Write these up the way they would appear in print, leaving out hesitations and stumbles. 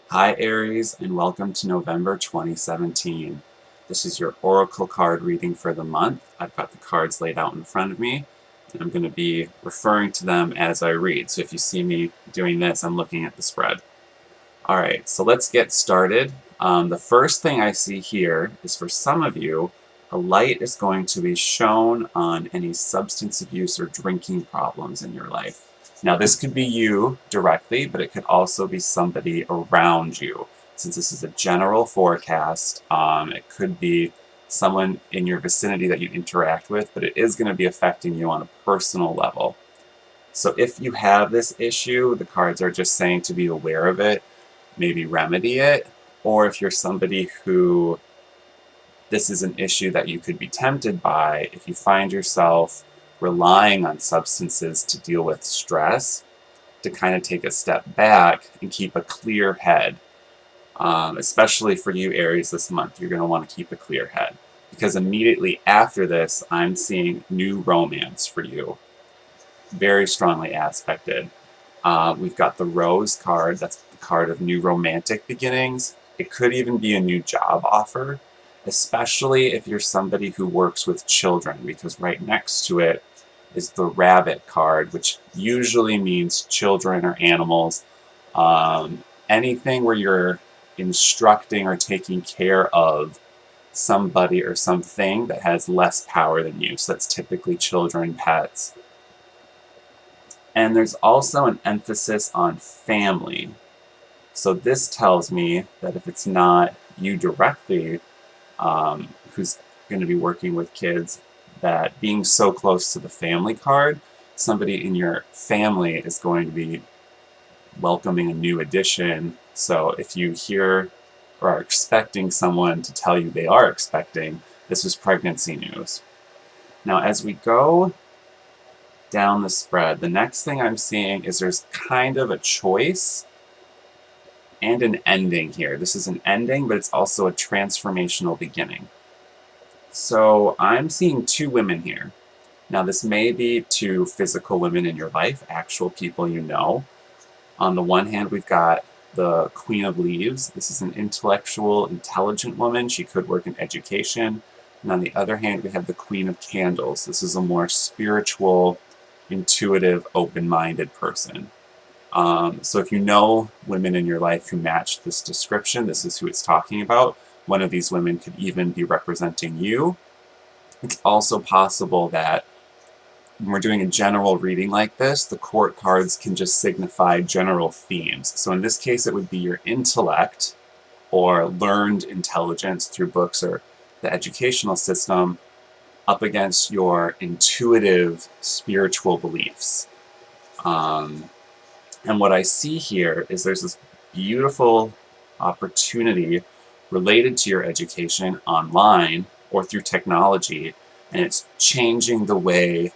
Hi Aries, and welcome to November 2017. This is your Oracle card reading for the month. I've got the cards laid out in front of me, and I'm going to be referring to them as I read. So if you see me doing this, I'm looking at the spread. Alright, so let's get started. The first thing I see here is for some of you, a light is going to be shown on any substance abuse or drinking problems in your life. Now, this could be you directly, but it could also be somebody around you. Since this is a general forecast, it could be someone in your vicinity that you interact with, but it is going to be affecting you on a personal level. So if you have this issue, the cards are just saying to be aware of it, maybe remedy it, or if you're somebody who this is an issue that you could be tempted by, if you find yourself relying on substances to deal with stress, to kind of take a step back and keep a clear head. Especially for you, Aries, this month, you're going to want to keep a clear head. Because immediately after this, I'm seeing new romance for you. Very strongly aspected. We've got the Rose card. That's the card of new romantic beginnings. It could even be a new job offer, especially if you're somebody who works with children, because right next to it is the Rabbit card, which usually means children or animals. Anything where you're instructing or taking care of somebody or something that has less power than you. So that's typically children, pets. And there's also an emphasis on family. So this tells me that if it's not you directly who's going to be working with kids, that being so close to the family card, somebody in your family is going to be welcoming a new addition. So if you hear or are expecting someone to tell you they are expecting, this is pregnancy news. Now, as we go down the spread, the next thing I'm seeing is there's kind of a choice and an ending here. This is an ending, but it's also a transformational beginning. So I'm seeing two women here. Now, this may be two physical women in your life, actual people you know. On the one hand, we've got the Queen of Leaves. This is an intellectual, intelligent woman. She could work in education. And on the other hand, we have the Queen of Candles. This is a more spiritual, intuitive, open-minded person. So if you know women in your life who match this description, this is who it's talking about. One of these women could even be representing you. It's also possible that when we're doing a general reading like this, the court cards can just signify general themes. So in this case, it would be your intellect or learned intelligence through books or the educational system up against your intuitive spiritual beliefs. And what I see here is there's this beautiful opportunity related to your education online or through technology, and it's changing the way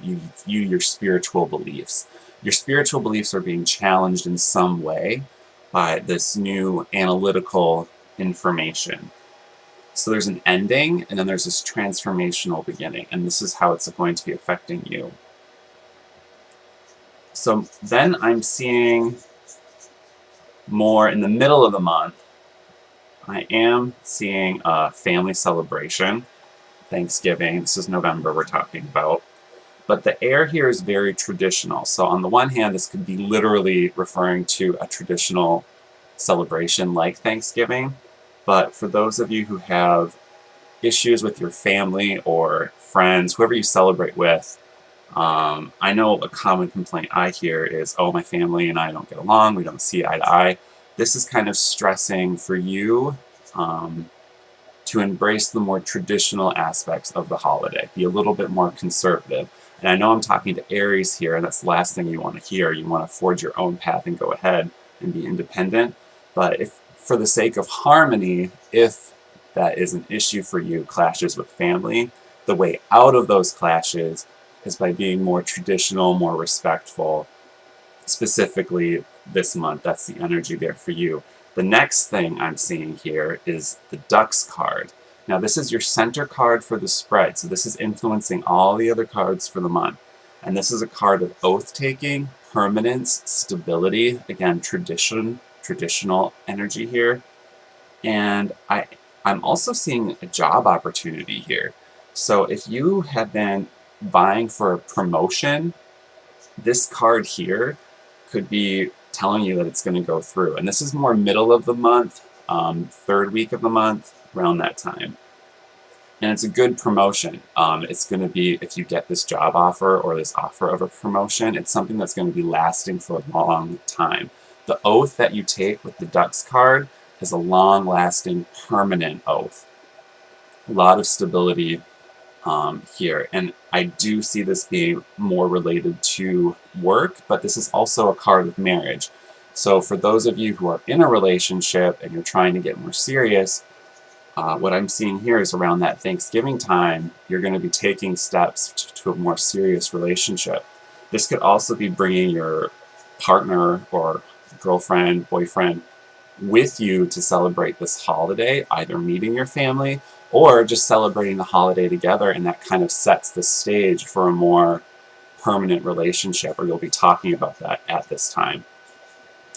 you view your spiritual beliefs. Your spiritual beliefs are being challenged in some way by this new analytical information. So there's an ending, and then there's this transformational beginning, and this is how it's going to be affecting you. So then I'm seeing more in the middle of the month. I am seeing a family celebration, Thanksgiving. This is November we're talking about. But the air here is very traditional. So on the one hand, this could be literally referring to a traditional celebration like Thanksgiving. But for those of you who have issues with your family or friends, whoever you celebrate with, I know a common complaint I hear is, oh, my family and I don't get along, we don't see eye to eye. This is kind of stressing for you to embrace the more traditional aspects of the holiday, be a little bit more conservative. And I know I'm talking to Aries here, and that's the last thing you want to hear. You want to forge your own path and go ahead and be independent. But if, for the sake of harmony, if that is an issue for you, clashes with family, the way out of those clashes is by being more traditional, more respectful. Specifically this month, that's the energy there for you. The next thing I'm seeing here is the Ducks card. Now this is your center card for the spread, so this is influencing all the other cards for the month. And this is a card of oath-taking, permanence, stability, again, tradition, traditional energy here. And I'm also seeing a job opportunity here. So if you have been vying for a promotion, this card here could be telling you that it's going to go through. And this is more middle of the month, third week of the month, around that time. And it's a good promotion. It's going to be, if you get this job offer or this offer of a promotion, it's something that's going to be lasting for a long time. The oath that you take with the Ducks card is a long-lasting, permanent oath. A lot of stability here. And I do see this being more related to work, but this is also a card of marriage. So for those of you who are in a relationship and you're trying to get more serious, what I'm seeing here is around that Thanksgiving time, you're going to be taking steps to a more serious relationship. This could also be bringing your partner or girlfriend, boyfriend with you to celebrate this holiday, either meeting your family or just celebrating the holiday together, and that kind of sets the stage for a more permanent relationship, or you'll be talking about that at this time.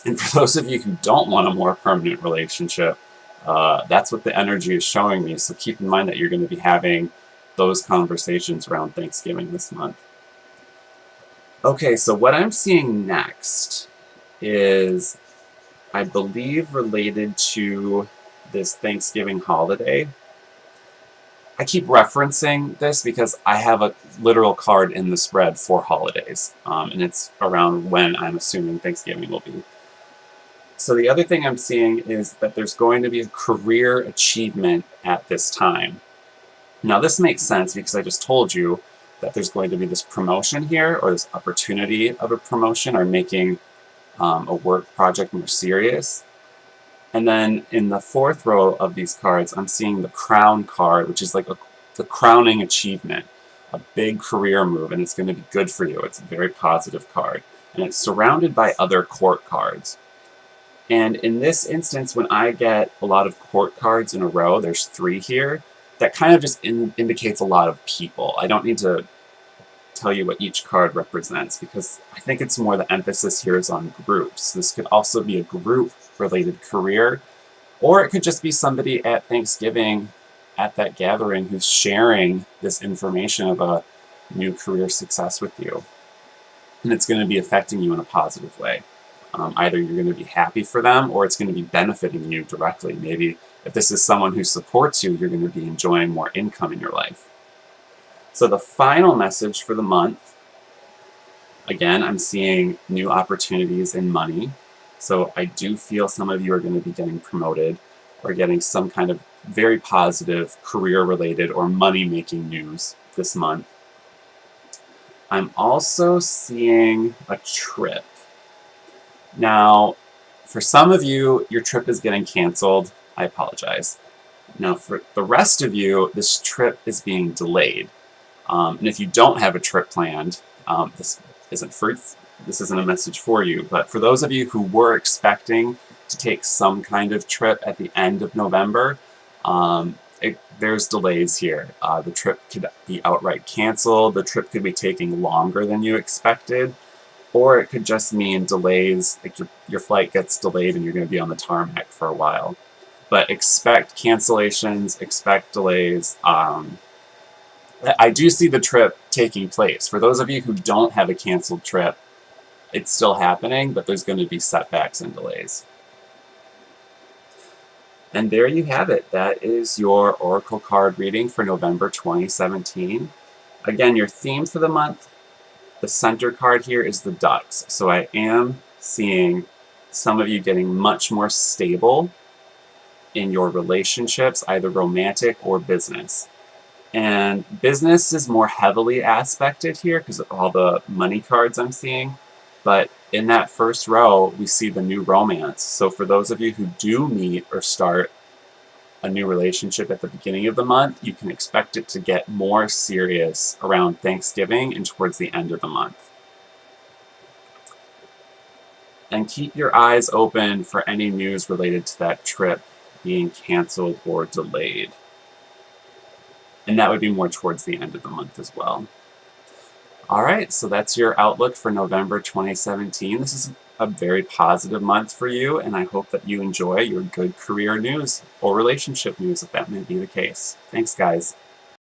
And for those of you who don't want a more permanent relationship, that's what the energy is showing me. So keep in mind that you're going to be having those conversations around Thanksgiving this month. Okay, so what I'm seeing next is, I believe, related to this Thanksgiving holiday. I keep referencing this because I have a literal card in the spread for holidays, and it's around when I'm assuming Thanksgiving will be. So the other thing I'm seeing is that there's going to be a career achievement at this time. Now this makes sense because I just told you that there's going to be this promotion here, or this opportunity of a promotion, or making a work project more serious. And then in the fourth row of these cards, I'm seeing the Crown card, which is like the crowning achievement, a big career move, and it's going to be good for you. It's a very positive card. And it's surrounded by other court cards. And in this instance, when I get a lot of court cards in a row, there's 3 here, that kind of just indicates a lot of people. I don't need to tell you what each card represents, because I think it's more the emphasis here is on groups. This could also be a group-related career, or it could just be somebody at Thanksgiving at that gathering who's sharing this information of a new career success with you. And it's going to be affecting you in a positive way. Either you're going to be happy for them, or it's going to be benefiting you directly. Maybe if this is someone who supports you, you're going to be enjoying more income in your life. So the final message for the month, again, I'm seeing new opportunities in money. So I do feel some of you are going to be getting promoted or getting some kind of very positive career-related or money-making news this month. I'm also seeing a trip. Now, for some of you, your trip is getting canceled. I apologize. Now, for the rest of you, this trip is being delayed. And if you don't have a trip planned, this isn't a message for you. But for those of you who were expecting to take some kind of trip at the end of November, there's delays here. The trip could be outright canceled. The trip could be taking longer than you expected. Or it could just mean delays, like your flight gets delayed and you're going to be on the tarmac for a while. But expect cancellations, expect delays. I do see the trip taking place. For those of you who don't have a canceled trip, it's still happening, but there's going to be setbacks and delays. And there you have it. That is your Oracle card reading for November 2017. Again, your theme for the month, the center card here is the Ducks. So I am seeing some of you getting much more stable in your relationships, either romantic or business. And business is more heavily aspected here because of all the money cards I'm seeing. But in that first row, we see the new romance. So for those of you who do meet or start a new relationship at the beginning of the month, you can expect it to get more serious around Thanksgiving and towards the end of the month. And keep your eyes open for any news related to that trip being canceled or delayed. And that would be more towards the end of the month as well. All right, so that's your outlook for November 2017. This is a very positive month for you, and I hope that you enjoy your good career news or relationship news if that may be the case. Thanks, guys.